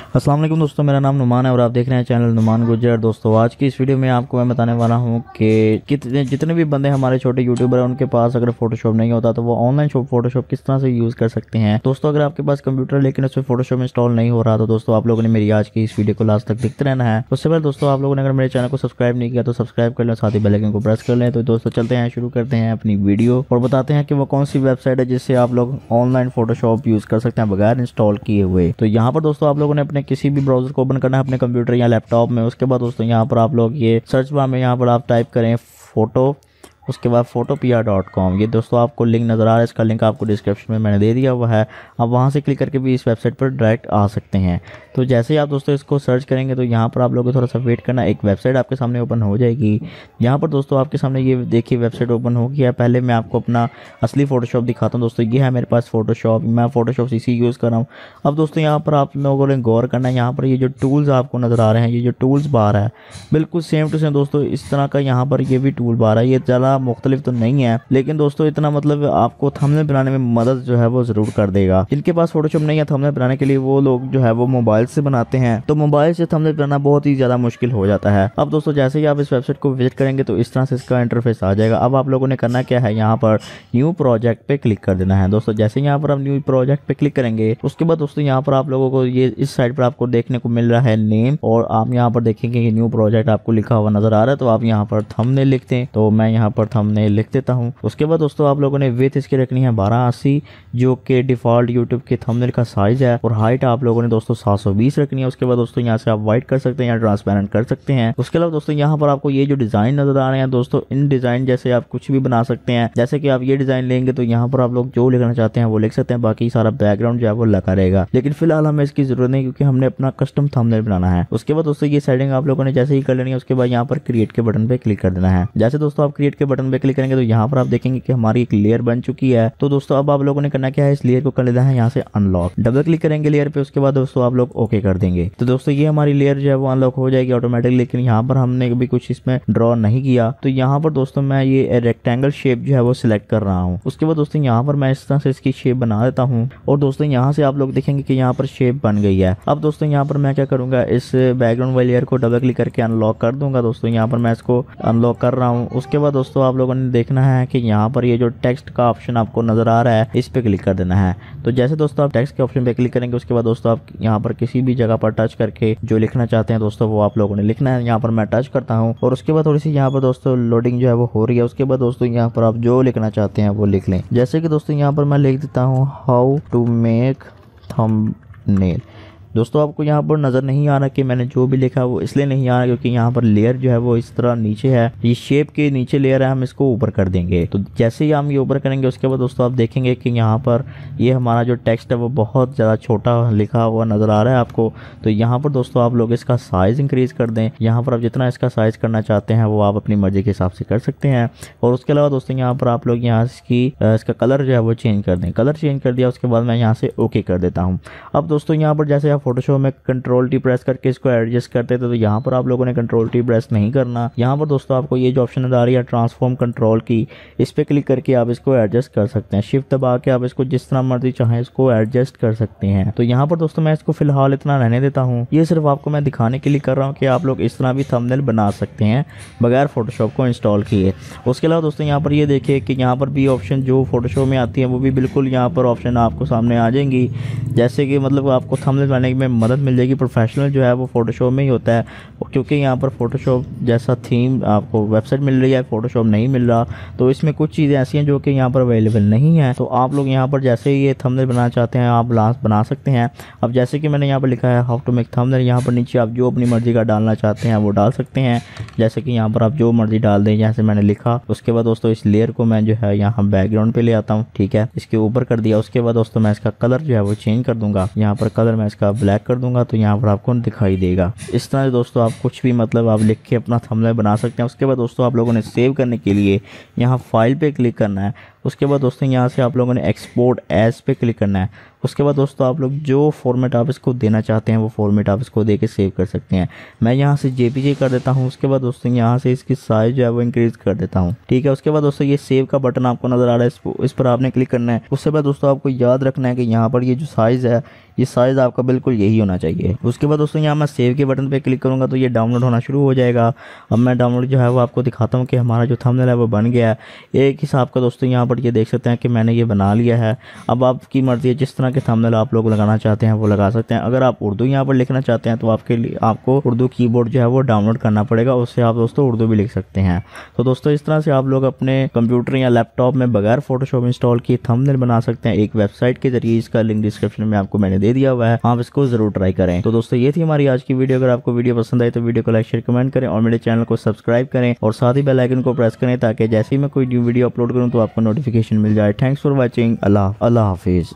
अस्सलाम वालेकुम दोस्तों, मेरा नाम नुमान है और आप देख रहे हैं चैनल नुमान गुज्जर। दोस्तों आज की इस वीडियो में आपको मैं बताने वाला हूं कि जितने भी बंदे हमारे छोटे यूट्यूबर हैं उनके पास अगर फोटोशॉप नहीं होता तो वो ऑनलाइन फोटोशॉप किस तरह से यूज़ कर सकते हैं। दोस्तों अगर आपके पास कंप्यूटर लेकिन उसमें फोटोशॉप इंस्टॉल नहीं हो रहा तो दोस्तों आप लोगों ने मेरी आज की इस वीडियो को लास्ट तक देखते रहना है। उससे पहले दोस्तों आप लोगों ने अगर मेरे चैनल को सब्सक्राइब नहीं किया तो सब्सक्राइब कर लें, साथ ही बेल आइकन को प्रेस कर लें। तो दोस्तों चलते हैं, शुरू करते हैं अपनी वीडियो और बताते हैं कि वो कौन सी वेबसाइट है जिससे आप लोग ऑनलाइन फोटोशॉप यूज़ कर सकते हैं बगैर इंस्टॉल किए हुए। तो यहाँ पर दोस्तों आप लोगों ने अपने किसी भी ब्राउजर को ओपन करना है अपने कंप्यूटर या लैपटॉप में। उसके बाद दोस्तों यहाँ पर आप लोग ये सर्च बार में यहाँ पर आप टाइप करें फोटो, उसके बाद photopia.com। ये दोस्तों आपको लिंक नज़र आ रहा है, इसका लिंक आपको डिस्क्रिप्शन में मैंने दे दिया हुआ है। आप वहाँ से क्लिक करके भी इस वेबसाइट पर डायरेक्ट आ सकते हैं। तो जैसे ही आप दोस्तों इसको सर्च करेंगे तो यहाँ पर आप लोगों को थोड़ा सा वेट करना, एक वेबसाइट आपके सामने ओपन हो जाएगी। यहाँ पर दोस्तों आपके सामने ये देखिए वेबसाइट ओपन हो गया है। पहले मैं आपको अपना असली फोटोशॉप दिखाता हूँ। दोस्तों ये है मेरे पास फोटोशॉप, मैं फोटोशॉप CC यूज़ कर रहा हूँ। अब दोस्तों यहाँ पर आप लोगों ने गौर करना है, यहाँ पर ये जो टूल्स आपको नज़र आ रहे हैं, ये जो टूल्स बार है बिल्कुल सेम टू सेम दोस्तों इस तरह का यहाँ पर ये भी टूल बार है। ये ज़्यादा मुख्तलिफ तो नहीं है लेकिन दोस्तों इतना मतलब आपको थंबनेल बनाने में मदद जो है वो जरूर कर देगा। जिनके पास फोटोशॉप नहीं है थंबनेल बनाने के लिए, वो लोग जो है वो मोबाइल से बनाते हैं, तो मोबाइल से थंबनेल बनाना बहुत ही ज्यादा मुश्किल हो जाता है। अब दोस्तों जैसे ही आप इस वेबसाइट को विजिट करेंगे तो इस तरह से इसका इंटरफेस आ जाएगा। अब आप लोगों ने करना क्या है, यहाँ पर न्यू प्रोजेक्ट पे क्लिक कर देना है। दोस्तों जैसे यहाँ पर आप न्यू प्रोजेक्ट पे क्लिक करेंगे उसके बाद दोस्तों यहाँ पर आप लोगों को ये इस साइड पर आपको देखने को मिल रहा है नेम, और आप यहाँ पर देखेंगे कि न्यू प्रोजेक्ट आपको लिखा हुआ नजर आ रहा है। तो आप यहाँ पर थंबनेल लिखते हैं, तो मैं यहाँ पर थंबनेल लिख देता हूँ। उसके बाद दोस्तों आप लोगों ने विड्थ इसकी रखनी है 1280 जो कि डिफॉल्ट यूट्यूब के थंबनेल का साइज है, और हाइट आप लोगों ने दोस्तों 720 रखनी है। उसके बाद दोस्तों यहाँ से आप वाइट कर सकते हैं या ट्रांसपेरेंट कर सकते हैं। उसके अलावा दोस्तों यहाँ पर आपको ये जो डिजाइन नजर आ रहे हैं दोस्तों, इन डिजाइन जैसे आप कुछ भी बना सकते हैं। जैसे कि आप ये डिजाइन लेंगे तो यहाँ पर आप लोग जो लिखना चाहते हैं वो लिख सकते हैं, बाकी सारा बैकग्राउंड जो है वो लगा रहेगा। लेकिन फिलहाल हमें इसकी जरूरत नहीं क्योंकि हमने अपना कस्टम थंबनेल बनाना है। उसके बाद दोस्तों ये सेटिंग आप लोगों ने जैसे ही कर लेनी है उसके बाद यहाँ पर क्रिएट के बटन पे क्लिक कर देना है। जैसे दोस्तों आप क्रिएट के बटन पे क्लिक करेंगे तो यहाँ पर आप देखेंगे कि हमारी एक लेयर बन चुकी है। तो दोस्तों अब आप लोगों ने करना क्या है, इस लेयर को कर लेना है यहाँ से अनलॉक। डबल क्लिक करेंगे लेयर पे, उसके बाद दोस्तों आप लोग ओके कर देंगे। तो दोस्तों ये हमारी लेयर जो है वो अनलॉक हो जाएगी ऑटोमेटिक। लेकिन यहाँ पर हमने भी कुछ इसमें ड्रॉ नहीं किया, तो यहाँ पर दोस्तों मैं ये रेक्टेंगल शेप जो है वो सिलेक्ट कर रहा हूँ। उसके बाद दोस्तों यहाँ पर मैं इस तरह से इसकी शेप बना देता हूँ, और दोस्तों यहाँ से आप लोग देखेंगे कि यहाँ पर शेप बन गई है। अब दोस्तों यहाँ पर मैं क्या करूँगा, इस बैकग्राउंड वाली लेयर को डबल क्लिक करके अनलॉक कर दूंगा। दोस्तों यहाँ पर मैं इसको अनलॉक कर रहा हूँ। उसके बाद दोस्तों आप लोगों ने देखना है कि यहाँ पर ये जो टेक्स्ट का ऑप्शन आपको नजर आ रहा है इस पे क्लिक कर देना है। तो जैसे दोस्तों आप टेक्स्ट के ऑप्शन पे क्लिक करेंगे उसके बाद दोस्तों आप यहाँ पर किसी भी जगह पर टच करके जो लिखना चाहते हैं दोस्तों वो आप लोगों ने लिखना है। यहाँ पर मैं टच करता हूँ और उसके बाद थोड़ी सी यहाँ पर दोस्तों लोडिंग जो है वो हो रही है। उसके बाद दोस्तों यहाँ पर आप जो लिखना चाहते हैं वो लिख लें। जैसे कि दोस्तों यहाँ पर मैं लिख देता हूँ हाउ टू मेक थंबनेल। दोस्तों आपको यहाँ पर नज़र नहीं आ रहा कि मैंने जो भी लिखा वो इसलिए नहीं आ रहा क्योंकि यहाँ पर लेयर जो है वो इस तरह नीचे है, ये शेप के नीचे लेयर है, हम इसको ऊपर कर देंगे। तो जैसे ही हम ये ऊपर करेंगे उसके बाद दोस्तों आप देखेंगे कि यहाँ पर ये हमारा जो टेक्स्ट है वो बहुत ज़्यादा छोटा लिखा हुआ नज़र आ रहा है आपको। तो यहाँ पर दोस्तों आप लोग इसका साइज़ इंक्रीज़ कर दें। यहाँ पर आप जितना इसका साइज़ करना चाहते हैं वो आप अपनी मर्ज़ी के हिसाब से कर सकते हैं। और उसके अलावा दोस्तों यहाँ पर आप लोग यहाँ इसका कलर जो है वो चेंज कर दें। कलर चेंज कर दिया उसके बाद मैं यहाँ से ओके कर देता हूँ। अब दोस्तों यहाँ पर जैसे आप फोटोशॉप में कंट्रोल टी प्रेस करके इसको एडजस्ट करते थे, तो यहाँ पर आप लोगों ने कंट्रोल टी प्रेस नहीं करना। यहाँ पर दोस्तों आपको ये जो ऑप्शन नजर आ रही है ट्रांसफॉर्म कंट्रोल की, इस पे क्लिक करके आप इसको एडजस्ट कर सकते हैं। शिफ्ट दबा के आप इसको जिस तरह मर्जी चाहें इसको एडजस्ट कर सकते हैं। तो यहाँ पर दोस्तों मैं इसको फिलहाल इतना रहने देता हूँ। ये सिर्फ आपको मैं दिखाने के लिए कर रहा हूँ कि आप लोग इस तरह भी थंबनेल बना सकते हैं बगैर फोटोशॉप को इंस्टॉल किए। उसके अलावा दोस्तों यहाँ पर ये देखिए कि यहाँ पर भी ऑप्शन जो फोटोशॉप में आती है वो भी बिल्कुल यहाँ पर ऑप्शन आपको सामने आ जाएंगी। जैसे कि मतलब आपको थंबनेल बनाने में मदद मिल जाएगी। प्रोफेशनल जो है वो फोटोशॉप में ही होता है, क्योंकि यहाँ पर फोटोशॉप जैसा थीम आपको वेबसाइट मिल रही है, फोटोशॉप नहीं मिल रहा। तो इसमें कुछ चीज़ें ऐसी हैं जो कि यहाँ पर अवेलेबल नहीं है। तो आप लोग यहाँ पर जैसे ही ये थंबनेल बनाना चाहते हैं आप लास्ट बना सकते हैं। अब जैसे कि मैंने यहाँ पर लिखा है हाउ टू मेक थंबनेल, यहाँ पर नीचे आप जो अपनी मर्जी का डालना चाहते हैं वो डाल सकते हैं। जैसे कि यहाँ पर आप जो मर्जी डाल दें जैसे मैंने लिखा। उसके बाद दोस्तों इस लेयर को मैं जो है यहाँ बैकग्राउंड पे ले आता हूँ, ठीक है, इसके ऊपर कर दिया। उसके बाद दोस्तों मैं इसका कलर जो है वो चेंज कर दूंगा। यहाँ पर कलर मैं इसका ब्लैक कर दूंगा तो यहाँ पर आपको दिखाई देगा। इस तरह दोस्तों आप कुछ भी मतलब आप लिख के अपना थंबनेल बना सकते हैं। उसके बाद दोस्तों आप लोगों ने सेव करने के लिए यहाँ फाइल पे क्लिक करना है। उसके बाद दोस्तों यहाँ से आप लोगों ने एक्सपोर्ट एज पे क्लिक करना है। उसके बाद दोस्तों आप लोग जो फॉर्मेट आप इसको देना चाहते हैं वो फॉर्मेट आप इसको दे के सेव कर सकते हैं। मैं यहाँ से JPG कर देता हूँ। उसके बाद दोस्तों यहाँ से इसकी साइज जो है वो इंक्रीज कर देता हूँ, ठीक है। उसके बाद दोस्तों ये सेव का बटन आपको नजर आ रहा है, इस पर आपने क्लिक करना है। उसके बाद दोस्तों आपको याद रखना है कि यहाँ पर ये जो साइज है ये साइज आपका बिल्कुल यही होना चाहिए। उसके बाद दोस्तों यहाँ मैं सेव के बटन पे क्लिक करूँगा तो ये डाउनलोड होना शुरू हो जाएगा। अब मैं डाउनलोड जो है वो आपको दिखाता हूँ कि हमारा जो थंबनेल है वो बन गया है एक हिसाब का। दोस्तों यहाँ पर ये देख सकते हैं कि मैंने ये बना लिया है। अब आपकी मर्जी है, जिस तरह के थंबनेल आप लोग लगाना चाहते हैं वो लगा सकते हैं। अगर आप उर्दू यहाँ पर लिखना चाहते हैं तो आपके लिए आपको उर्दू कीबोर्ड जो है वो डाउनलोड करना पड़ेगा, उससे आप दोस्तों उर्दू भी लिख सकते हैं। तो दोस्तों इस तरह से आप लोग अपने कंप्यूटर या लैपटॉप में बगैर फोटोशॉप इंस्टॉल किए थंबनेल बना सकते हैं एक वेबसाइट के जरिए। इसका लिंक डिस्क्रिप्शन में आपको मैंने दे दिया हुआ है, आप इसको जरूर ट्राई करें। तो दोस्तों ये थी हमारी आज की वीडियो। अगर आपको वीडियो पसंद आई तो वीडियो को लाइक शेयर कमेंट करें और मेरे चैनल को सब्सक्राइब करें और साथ ही बेल आइकन को प्रेस करें ताकि जैसे ही मैं कोई न्यू वीडियो अपलोड करूं तो आपको नोटिफिकेशन मिल जाए। Thanks for watching. अल्लाह हाफिज़।